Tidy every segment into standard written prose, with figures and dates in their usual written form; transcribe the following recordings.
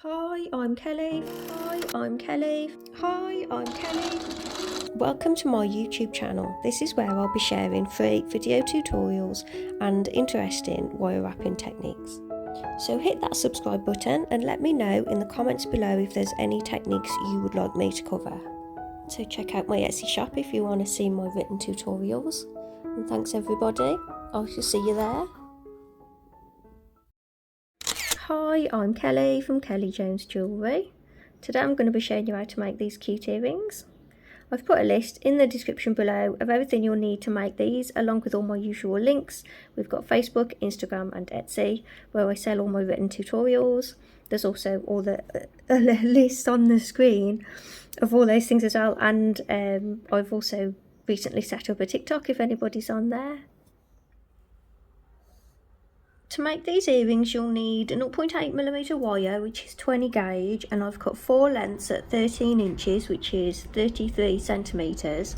Hi, I'm Kelly. Hi, I'm Kelly. Hi, I'm Kelly. Welcome to my YouTube channel. This is where I'll be sharing free video tutorials and interesting wire wrapping techniques. So hit that subscribe button and let me know in the comments below if there's any techniques you would like me to cover. So check out my Etsy shop if you want to see my written tutorials. And thanks everybody. I shall see you there. Hi, I'm Kelly from Jewellery. Today I'm going to be showing you how to make these cute earrings. I've put a list in the description below of everything you'll need to make these, along with all my usual links. We've got Facebook, Instagram and Etsy, where I sell all my written tutorials. There's also all the list on the screen of all those things as well, and I've also recently set up a TikTok if anybody's on there. To make these earrings you'll need 0.8mm wire, which is 20 gauge, and I've cut 4 lengths at 13 inches, which is 33 centimetres.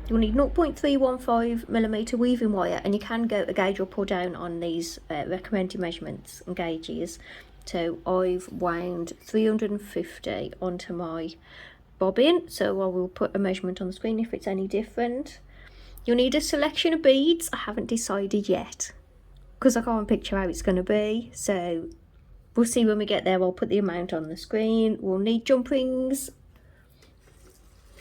You'll need 0.315mm weaving wire, and you can go a gauge up or down on these recommended measurements and gauges. So I've wound 350 onto my bobbin, so I will put a measurement on the screen if it's any different. You'll need a selection of beads. I haven't decided yet, because I can't picture how it's going to be, so we'll see when we get there. I'll put the amount on the screen. We'll need jump rings,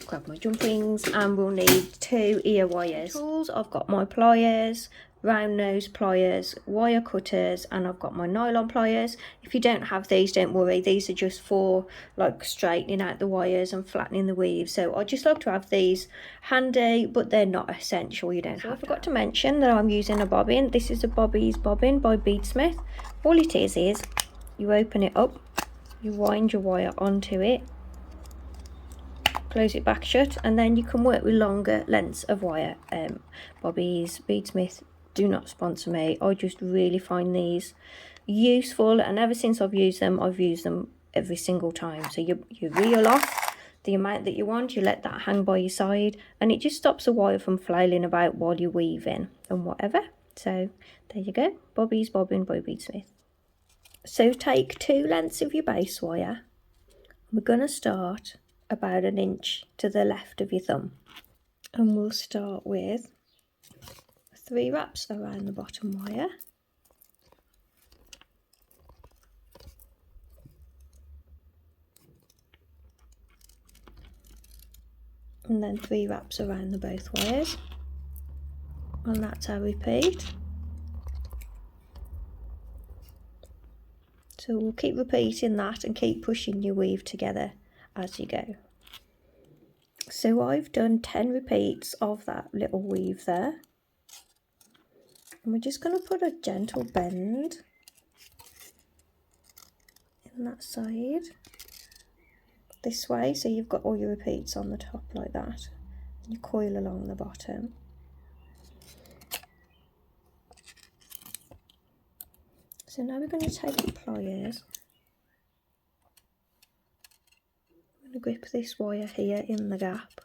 grab my jump rings, and we'll need 2 ear wires. Tools, I've got my pliers, round nose pliers, wire cutters, and I've got my nylon pliers. If you don't have these, don't worry, these are just for like straightening out the wires and flattening the weave. So I just like to have these handy, but they're not essential. You don't have to. I forgot to mention that I'm using a bobbin. This is a Bobeeze bobbin by Beadsmith. All it is you open it up, you wind your wire onto it, close it back shut, and then you can work with longer lengths of wire. Bobeeze, Beadsmith do not sponsor me. I just really find these useful, and ever since I've used them every single time. So you reel off the amount that you want, you let that hang by your side, and it just stops the wire from flailing about while you're weaving and whatever. So there you go, Bobeeze bobbin by Beadsmith. So take 2 lengths of your base wire. We're going to start about 1 inch to the left of your thumb, and we'll start with 3 wraps around the bottom wire, and then 3 wraps around the both wires, and that's our repeat. So we'll keep repeating that and keep pushing your weave together as you go. So I've done 10 repeats of that little weave there, and we're just going to put a gentle bend in that side this way, so you've got all your repeats on the top like that, and you coil along the bottom. So now we're going to take the pliers, I'm going to grip this wire here in the gap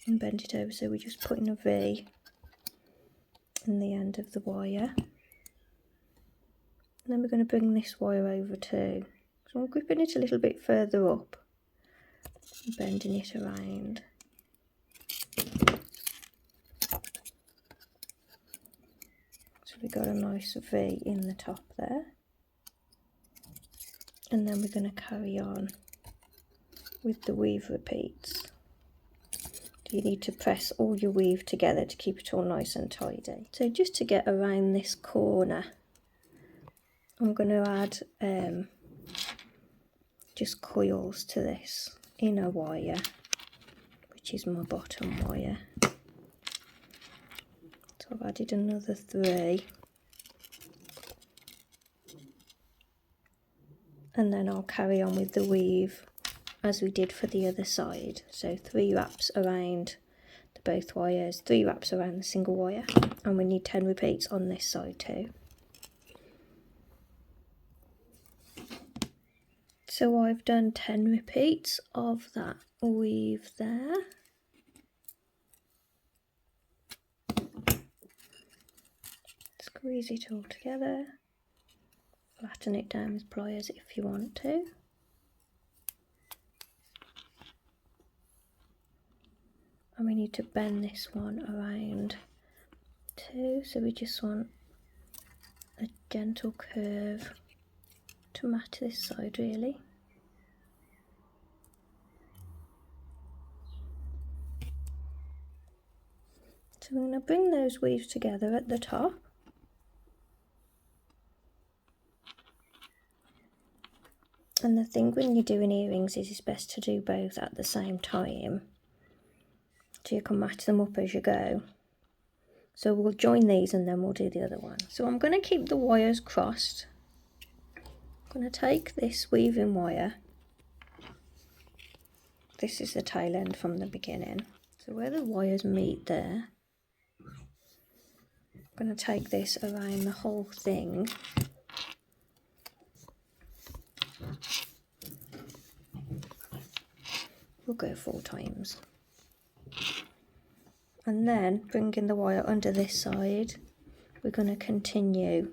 and bend it over, so we're just putting a V in the end of the wire. And then we're going to bring this wire over too. So I'm gripping it a little bit further up and bending it around. So we've got a nice V in the top there. And then we're going to carry on with the weave repeats. You need to press all your weave together to keep it all nice and tidy. So just to get around this corner, I'm going to add just coils to this inner wire, which is my bottom wire. So I've added another 3, and then I'll carry on with the weave as we did for the other side. So 3 wraps around the both wires, 3 wraps around the single wire, and we need 10 repeats on this side too. So I've done 10 repeats of that weave there. Squeeze it all together. Flatten it down with pliers if you want to. And we need to bend this one around too, so we just want a gentle curve to match this side really. So we're going to bring those weaves together at the top. And the thing when you're doing earrings is it's best to do both at the same time, so you can match them up as you go. So we'll join these and then we'll do the other one. So I'm going to keep the wires crossed. I'm going to take this weaving wire. This is the tail end from the beginning. So where the wires meet there, I'm going to take this around the whole thing. We'll go 4 times. And then bringing the wire under this side, we're going to continue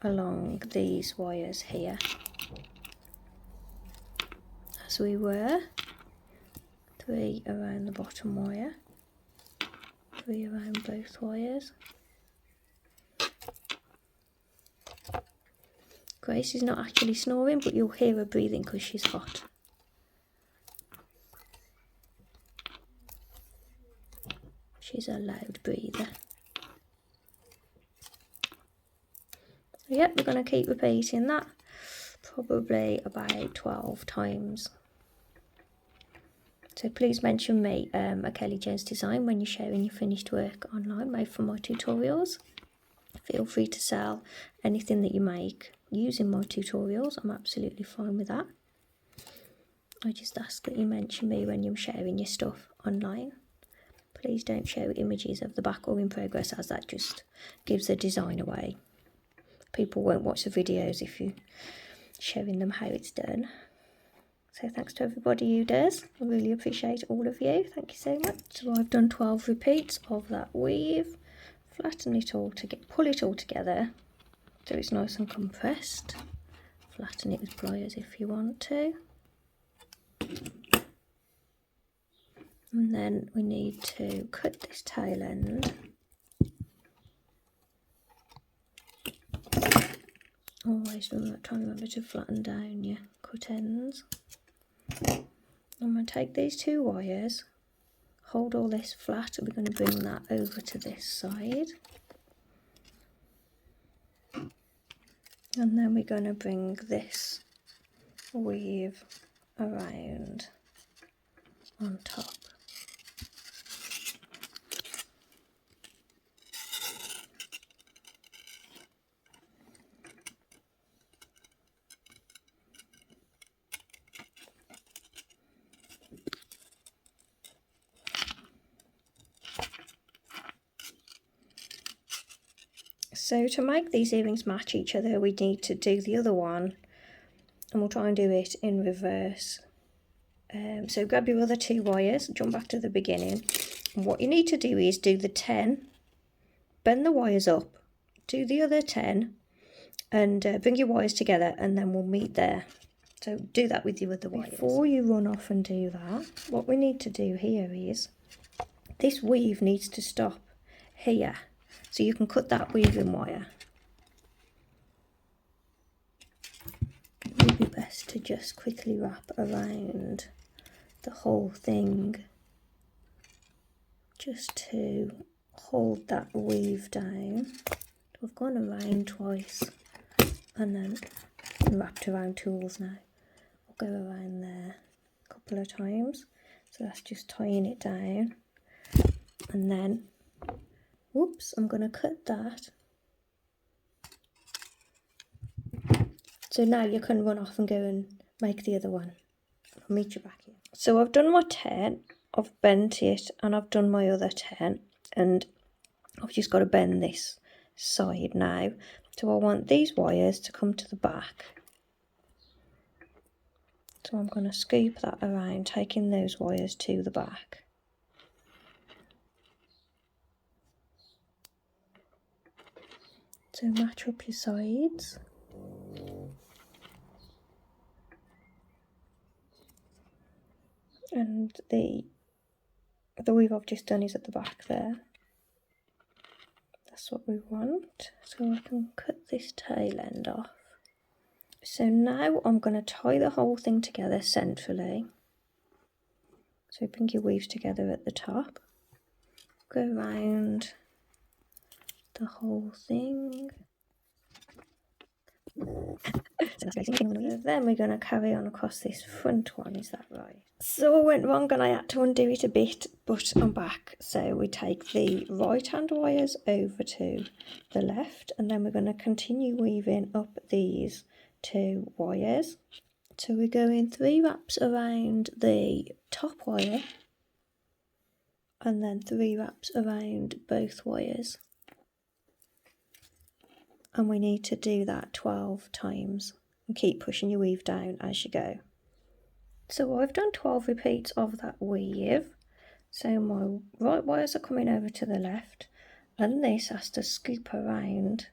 along these wires here as we were. 3 around the bottom wire, 3 around both wires. Grace is not actually snoring, but you'll hear her breathing because she's hot. She's a loud breather. Yep, we're going to keep repeating that probably about 12 times. So please mention me a Kelly Jones design when you're sharing your finished work online made from my tutorials. Feel free to sell anything that you make using my tutorials. I'm absolutely fine with that. I just ask that you mention me when you're sharing your stuff online. Please don't show images of the back or in progress, as that just gives the design away. People won't watch the videos if you're showing them how it's done. So thanks to everybody who does. I really appreciate all of you. Thank you so much. So I've done 12 repeats of that weave. Flatten it all to pull it all together so it's nice and compressed. Flatten it with pliers if you want to. And then we need to cut this tail end. Always try and remember to flatten down your cut ends. I'm going to take these 2 wires, hold all this flat, and we're going to bring that over to this side. And then we're going to bring this weave around on top. So to make these earrings match each other, we need to do the other one, and we'll try and do it in reverse. So grab your other 2 wires, jump back to the beginning, and what you need to do is do the 10, bend the wires up, do the other 10, and bring your wires together, and then we'll meet there. So do that with your other wires. Before you run off and do that, what we need to do here is, this weave needs to stop here. So you can cut that weaving wire. It would be best to just quickly wrap around the whole thing, just to hold that weave down. We've gone around twice and then wrapped around tools now. I'll go around there a couple of times. So that's just tying it down, and then whoops, I'm going to cut that. So now you can run off and go and make the other one. I'll meet you back here. So I've done my 10, I've bent it, and I've done my other 10, and I've just got to bend this side now. So I want these wires to come to the back. So I'm going to scoop that around, taking those wires to the back. So match up your sides. and the weave I've just done is at the back there. That's what we want. So I can cut this tail end off. So now I'm going to tie the whole thing together centrally. So bring your weaves together at the top. Go around the whole thing. Then we're going to carry on across this front one, is that right? So I went wrong and I had to undo it a bit, but I'm back. So we take the right hand wires over to the left, and then we're going to continue weaving up these 2 wires. So we're going 3 wraps around the top wire, and then 3 wraps around both wires. And we need to do that 12 times and keep pushing your weave down as you go. So I've done 12 repeats of that weave. So my right wires are coming over to the left, and this has to scoop around.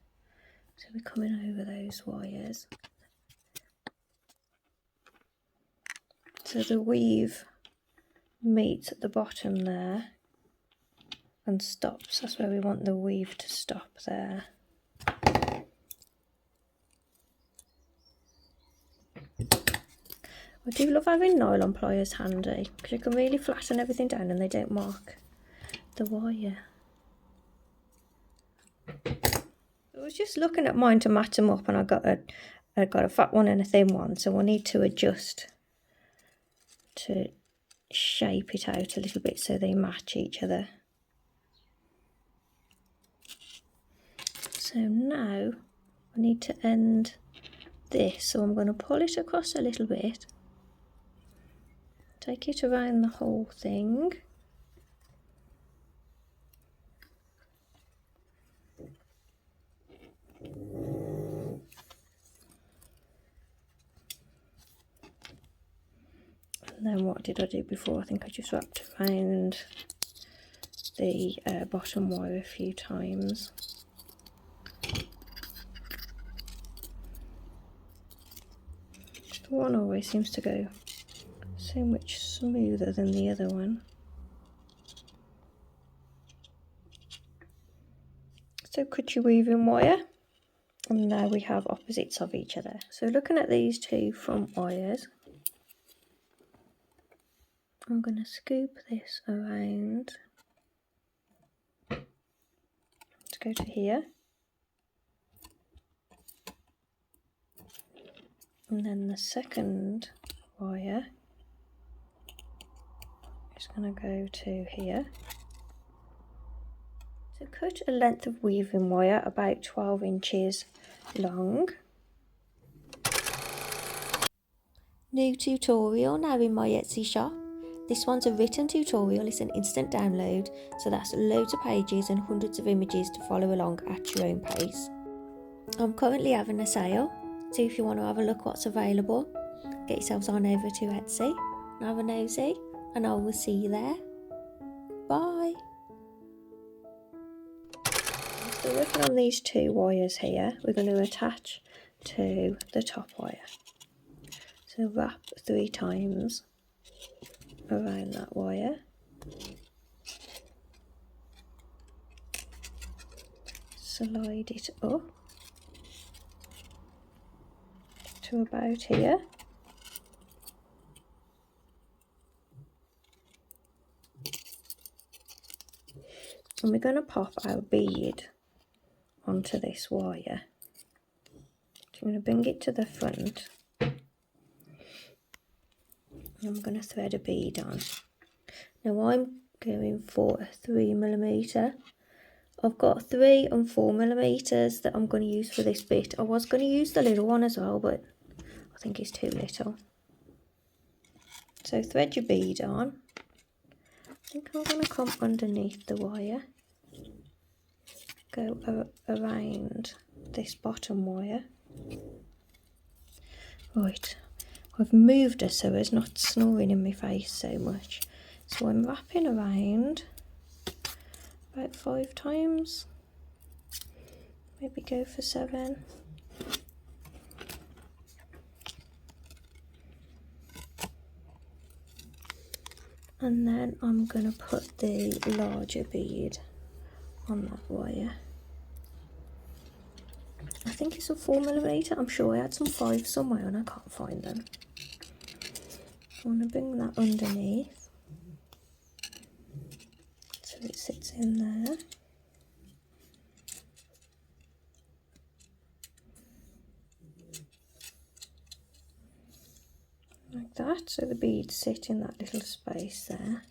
So we're coming over those wires. So the weave meets at the bottom there and stops. That's where we want the weave to stop there. I do love having nylon pliers handy because you can really flatten everything down and they don't mark the wire. I was just looking at mine to match them up, and I got a fat one and a thin one, so I need to adjust to shape it out a little bit so they match each other. So now I need to end this, so I'm going to pull it across a little bit, take it around the whole thing, and then what did I do before? I think I just wrapped around the bottom wire a few times. One always seems to go so much smoother than the other one. So cut your weaving wire, and now we have opposites of each other. So looking at these 2 front wires, I'm going to scoop this around to go to here. And then the second wire is going to go to here. So cut a length of weaving wire about 12 inches long. New tutorial now in my Etsy shop. This one's a written tutorial, it's an instant download, so that's loads of pages and hundreds of images to follow along at your own pace. I'm currently having a sale, so if you want to have a look what's available, get yourselves on over to Etsy and have a nosy, and I will see you there. Bye! So working on these 2 wires here, we're going to attach to the top wire. So wrap 3 times around that wire. Slide it up to about here. And we're going to pop our bead onto this wire. So I'm going to bring it to the front. I'm going to thread a bead on. Now I'm going for a 3mm. I've got 3 and 4mm that I'm going to use for this bit. I was going to use the little one as well, but I think it's too little. So thread your bead on. I think I'm going to come underneath the wire. Go around this bottom wire. Right. I've moved her so it's not snoring in my face so much. So I'm wrapping around about 5 times. Maybe go for 7. And then I'm going to put the larger bead on that wire. I think it's a 4mm. I'm sure I had some 5 somewhere and I can't find them. I want to bring that underneath so it sits in there. Like that, so the beads sit in that little space there.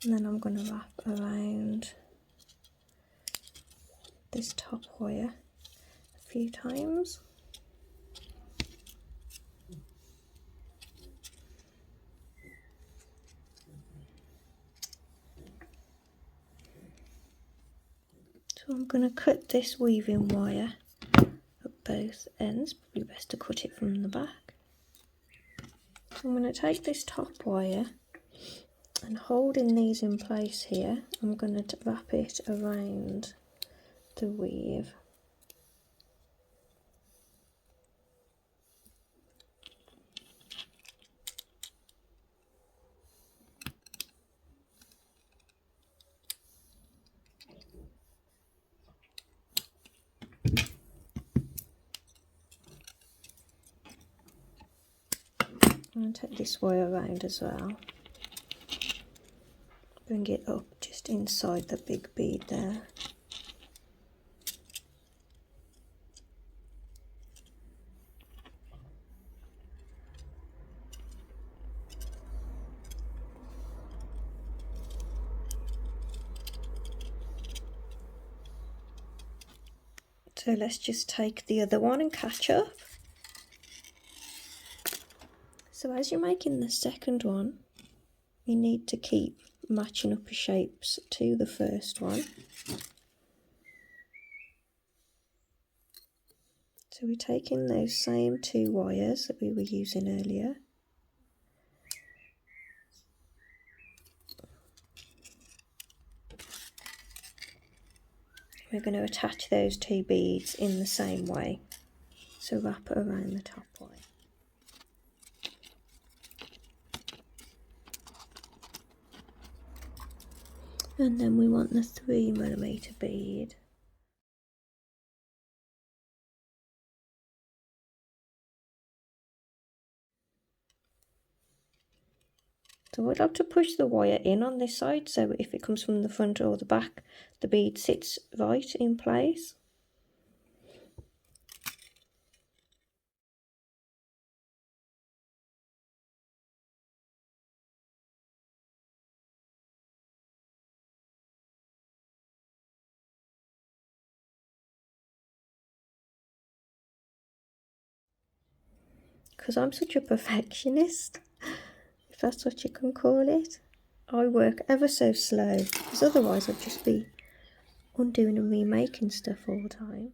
And then I'm going to wrap around this top wire a few times. So I'm going to cut this weaving wire at both ends, probably best to cut it from the back. So I'm going to take this top wire and holding these in place here, I'm going to wrap it around the weave. I'm going to take this wire around as well. Bring it up just inside the big bead there. So let's just take the other one and catch up. So as you're making the second one, you need to keep matching up the shapes to the first one. So we're taking those same 2 wires that we were using earlier. We're going to attach those 2 beads in the same way. So wrap it around the top wire. And then we want the 3mm bead. So I'd like to push the wire in on this side, so if it comes from the front or the back, the bead sits right in place. Because I'm such a perfectionist, if that's what you can call it. I work ever so slow, because otherwise I'd just be undoing and remaking stuff all the time.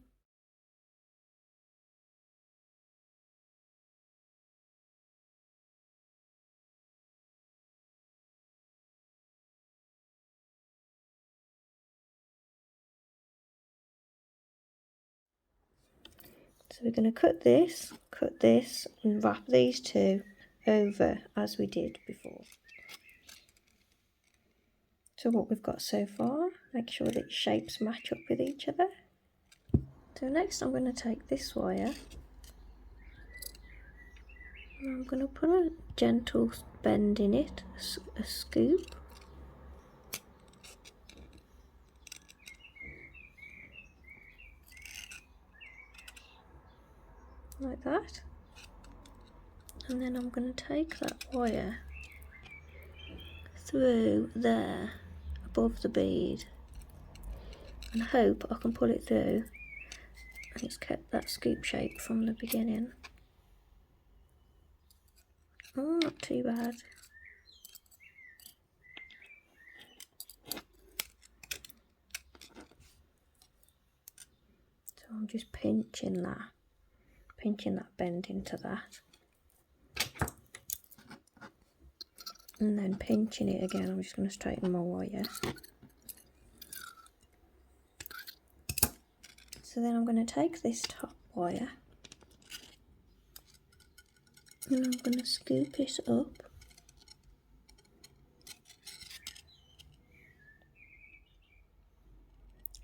So we're going to cut this, and wrap these 2 over as we did before. So what we've got so far, make sure that shapes match up with each other. So next I'm going to take this wire and I'm going to put a gentle bend in it, a scoop. Like that. And then I'm going to take that wire through there above the bead and hope I can pull it through and it's kept that scoop shape from the beginning. Oh, not too bad. So I'm just pinching that bend into that. And then pinching it again, I'm just going to straighten my wire. So then I'm going to take this top wire and I'm going to scoop it up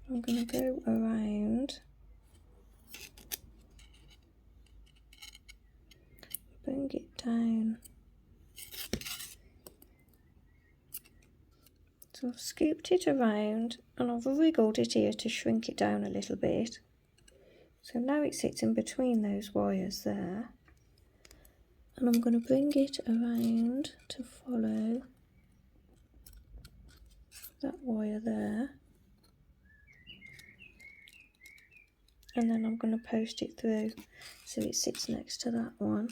I'm going to go around, bring it down. So I've scooped it around and I've wriggled it here to shrink it down a little bit. So now it sits in between those wires there. And I'm going to bring it around to follow that wire there. And then I'm going to post it through so it sits next to that one.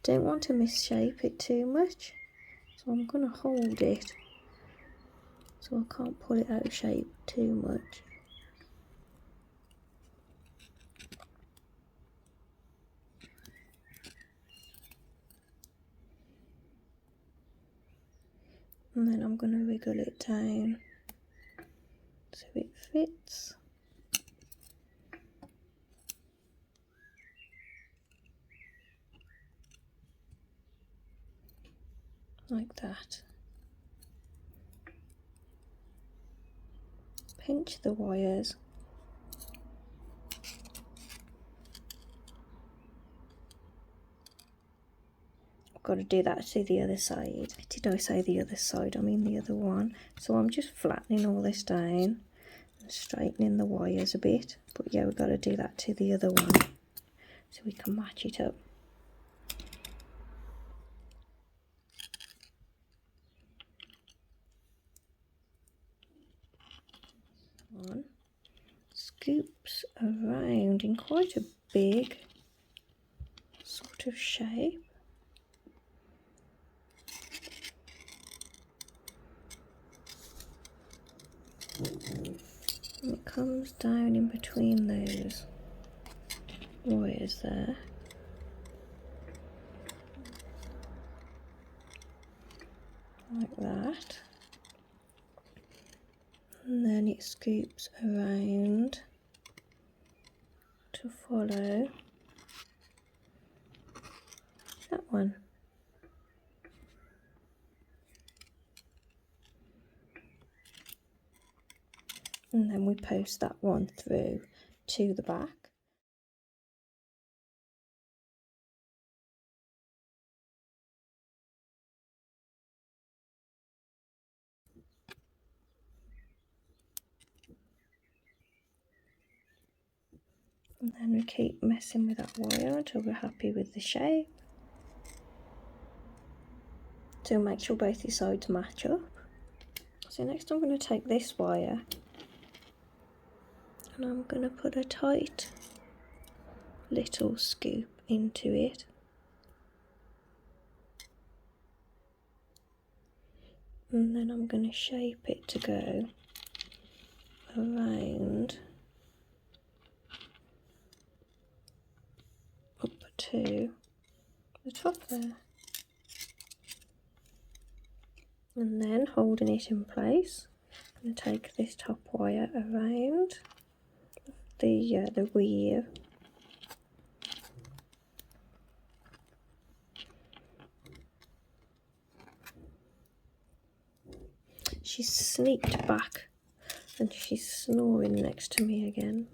Don't want to misshape it too much, so I'm going to hold it so I can't pull it out of shape too much. And then I'm going to wriggle it down so it fits. Like that. Pinch the wires. I've got to do that to the other side. Did I say the other side? I mean the other one. So I'm just flattening all this down and straightening the wires a bit. But yeah, we've got to do that to the other one so we can match it up. One scoops around in quite a big sort of shape. And it comes down in between those wires there. Like that. And then it scoops around to follow that one. And then we post that one through to the back. And then we keep messing with that wire until we're happy with the shape. So make sure both your sides match up. So next I'm going to take this wire and I'm going to put a tight little scoop into it. And then I'm going to shape it to go around up to the top there. And then holding it in place, I'm going to take this top wire around the weave. She's sneaked back and she's snoring next to me again.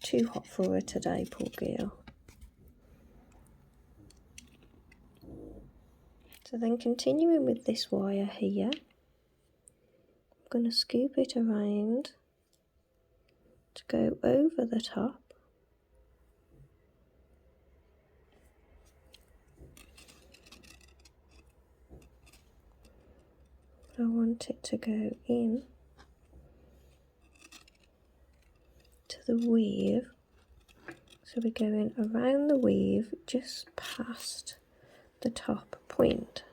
Too hot for her today, poor girl. So then continuing with this wire here, I'm going to scoop it around to go over the top. I want it to go in to the weave. So we're going around the weave just past the top point.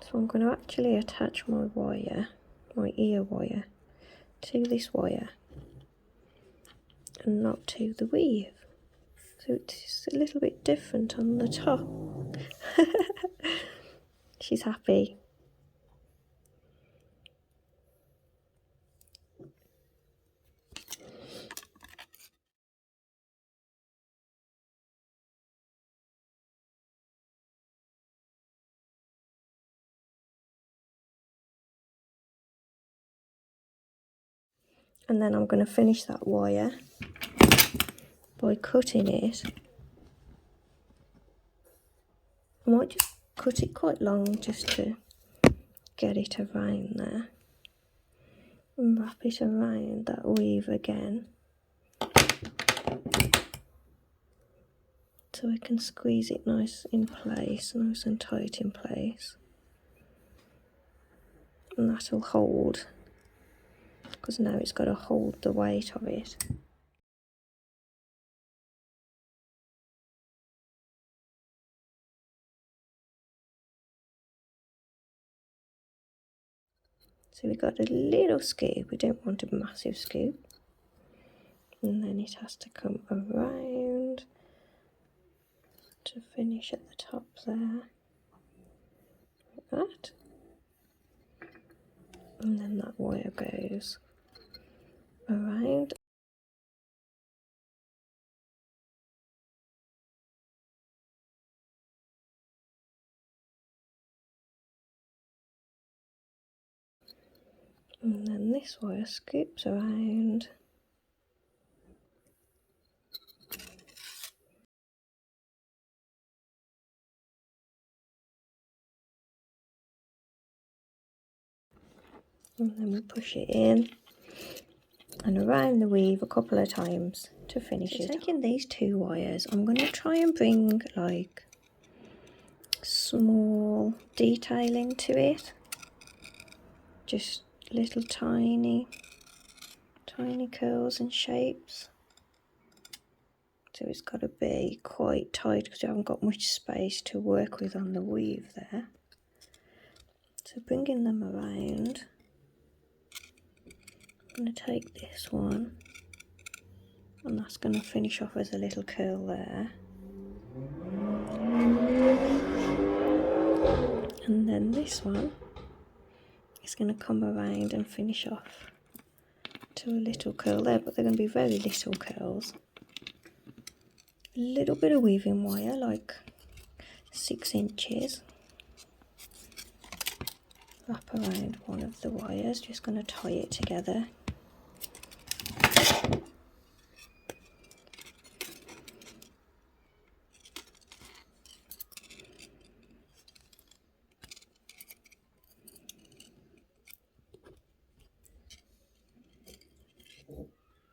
So I'm going to actually attach my wire, my ear wire, to this wire and not to the weave. So it's a little bit different on the top. She's happy. And then I'm going to finish that wire by cutting it. I might just cut it quite long just to get it around there. And wrap it around that weave again. So we can squeeze it nice in place, nice and tight in place. And that'll hold, because now it's got to hold the weight of it. So we got a little scoop, we don't want a massive scoop. And then it has to come around to finish at the top there, like that. And then that wire goes around. And then this wire scoops around. And then we push it in and around the weave a couple of times to finish it. Taking these two wires, I'm going to try and bring like small detailing to it. Just little tiny curls and shapes. So it's got to be quite tight because you haven't got much space to work with on the weave there. So bringing them around, I'm going to take this one and that's going to finish off as a little curl there. And then this one is going to come around and finish off to a little curl there, but they're going to be very little curls. A little bit of weaving wire, like 6 inches. Wrap around one of the wires, just going to tie it together.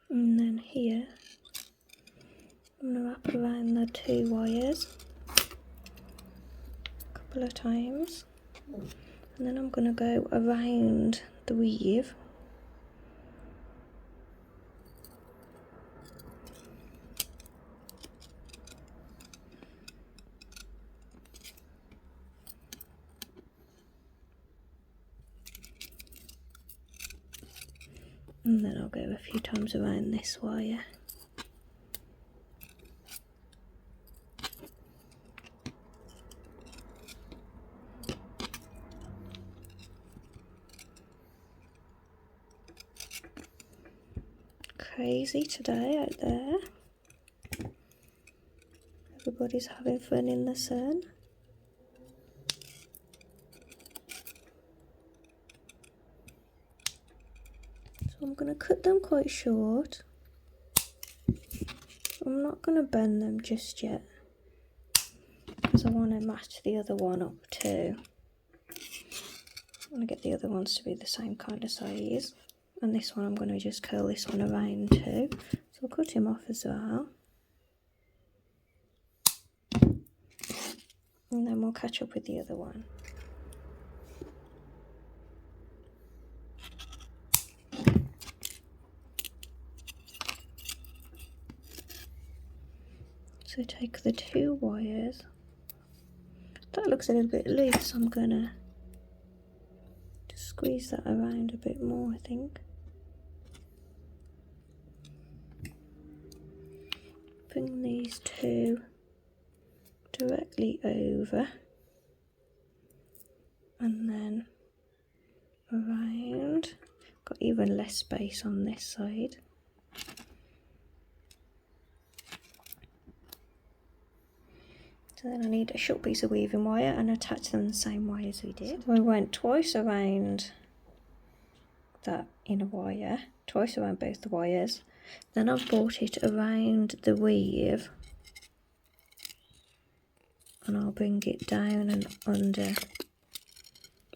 And then here, I'm going to wrap around the 2 wires a couple of times. And then I'm going to go around the weave. And then I'll go a few times around this wire. Crazy today out there. Everybody's having fun in the sun. So I'm going to cut them quite short. I'm not going to bend them just yet because I want to match the other one up too. I want to get the other ones to be the same kind of size. And this one I'm going to just curl this one around too. So I'll cut him off as well. And then we'll catch up with the other one. So take the 2 wires. That looks a little bit loose, so I'm going to just squeeze that around a bit more, I think. Bring these 2 directly over and then around. Got even less space on this side. So then I need a short piece of weaving wire and attach them the same way as we did. So I went twice around that inner wire twice around both the wires. Then I've brought it around the weave, and I'll bring it down and under,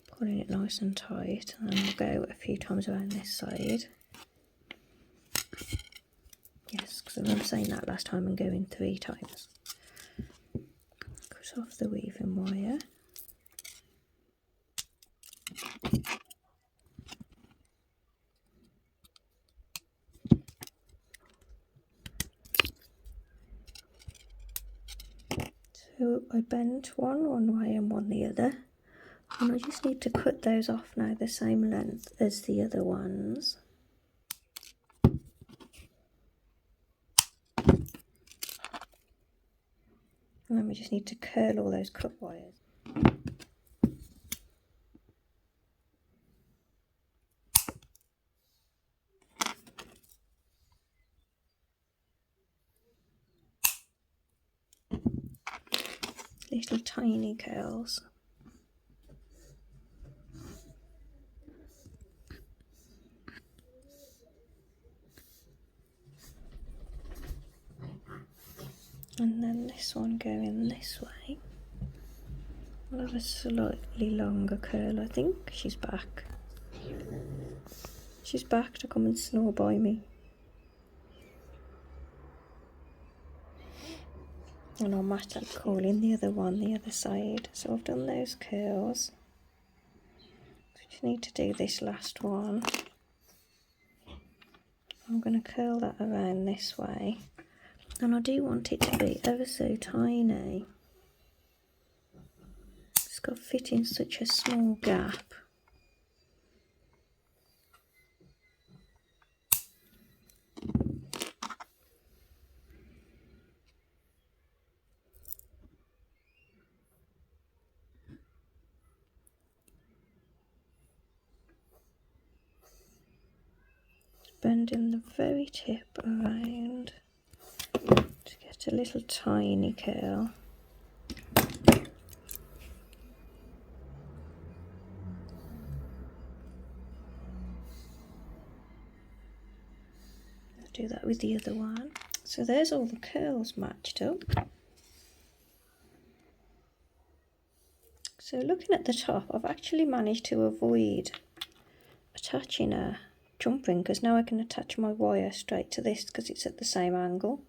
pulling it nice and tight, and then I'll go a few times around this side. Yes, because I remember saying that last time and going 3 times. Cut off the weaving wire. So I bent one way and one the other, and I just need to cut those off now the same length as the other ones. And then we just need to curl all those cut wires. Little tiny curls. And then this one going this way. I'll have a slightly longer curl, I think. She's back. She's back to come and snore by me. And I'll match that calling the other one, the other side. So I've done those curls. So just need to do this last one. I'm going to curl that around this way. And I do want it to be ever so tiny. It's got to fit in such a small gap. Bending the very tip around to get a little tiny curl. I'll do that with the other one. So there's all the curls matched up. So looking at the top, I've actually managed to avoid attaching a jump ring, because now I can attach my wire straight to this because it's at the same angle.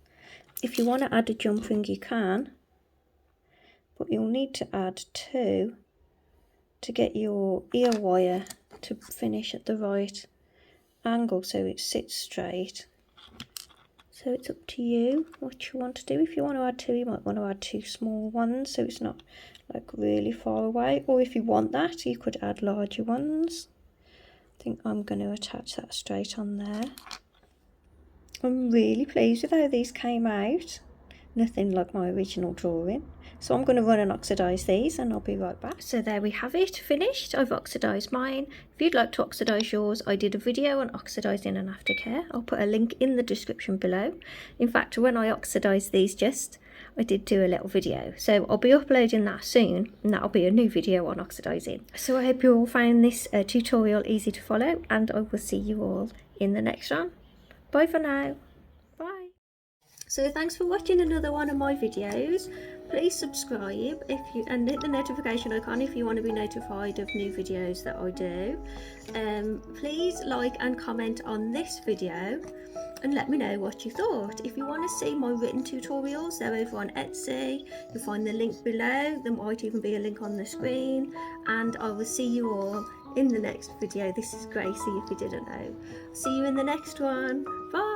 If you want to add a jump ring, you can, but you'll need to add 2 to get your ear wire to finish at the right angle so it sits straight. So it's up to you what you want to do. If you want to add 2, you might want to add 2 small ones so it's not like really far away, or if you want that, you could add larger ones. I think I'm going to attach that straight on there. I'm really pleased with how these came out. Nothing like my original drawing. So I'm going to run and oxidise these and I'll be right back. So there we have it, finished. I've oxidised mine. If you'd like to oxidise yours, I did a video on oxidising and aftercare. I'll put a link in the description below. In fact, when I oxidised these I did do a little video. So I'll be uploading that soon, and that'll be a new video on oxidising. So I hope you all found this tutorial easy to follow, and I will see you all in the next one. Bye for now. Bye. So thanks for watching another one of my videos. Please subscribe and hit the notification icon if you want to be notified of new videos that I do. Please like and comment on this video and let me know what you thought. If you want to see my written tutorials, they're over on Etsy. You'll find the link below. There might even be a link on the screen, and I will see you all in the next video. This is Gracie, if you didn't know. See you in the next one. Bye.